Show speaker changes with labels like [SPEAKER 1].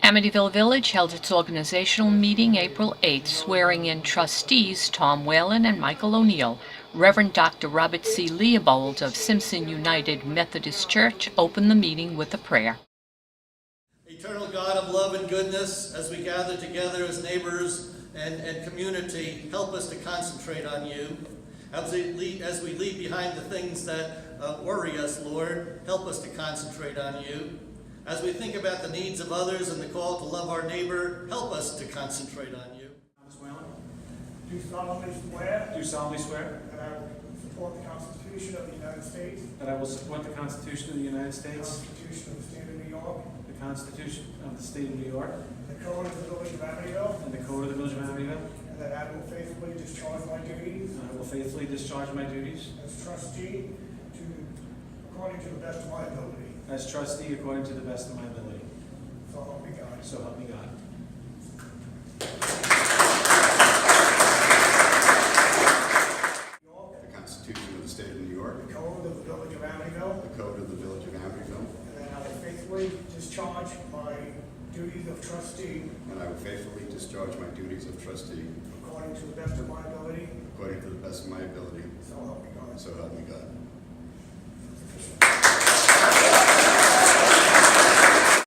[SPEAKER 1] Amityville Village held its organizational meeting April 8th, swearing in trustees Tom Whalen and Michael O'Neill. Reverend Dr. Robert C. Leopold of Simpson United Methodist Church opened the meeting with a prayer.
[SPEAKER 2] Eternal God of love and goodness, as we gather together as neighbors and community, help us to concentrate on you. As we leave behind the things that worry us, Lord, help us to concentrate on you. As we think about the needs of others and the call to love our neighbor, help us to concentrate on you.
[SPEAKER 3] Thomas Whalen,
[SPEAKER 4] Do solemnly swear
[SPEAKER 3] do solemnly swear
[SPEAKER 4] that I will support the Constitution of the United States,
[SPEAKER 3] that I will support the Constitution of the United
[SPEAKER 4] the
[SPEAKER 3] States,
[SPEAKER 4] Constitution of the State of New York,
[SPEAKER 3] the Constitution of the State of New York,
[SPEAKER 4] the Code of the Village of Amityville,
[SPEAKER 3] and the Code of the Village of Amityville,
[SPEAKER 4] and that I will faithfully discharge my duties
[SPEAKER 3] and I will faithfully discharge my duties
[SPEAKER 4] as trustee according to the best of my ability.
[SPEAKER 3] as trustee according to the best of my ability.
[SPEAKER 4] So help me God.
[SPEAKER 3] So help me God.
[SPEAKER 5] The Constitution of the State of New York,
[SPEAKER 4] The Code of the Village of Amityville,
[SPEAKER 5] the Code of the Village of Amity,
[SPEAKER 4] and that I will faithfully discharge my duties of trustee
[SPEAKER 5] and I will faithfully discharge my duties of trustee
[SPEAKER 4] according to the best of my ability.
[SPEAKER 5] according to the best of my ability.
[SPEAKER 4] So help me God.
[SPEAKER 5] So help me God.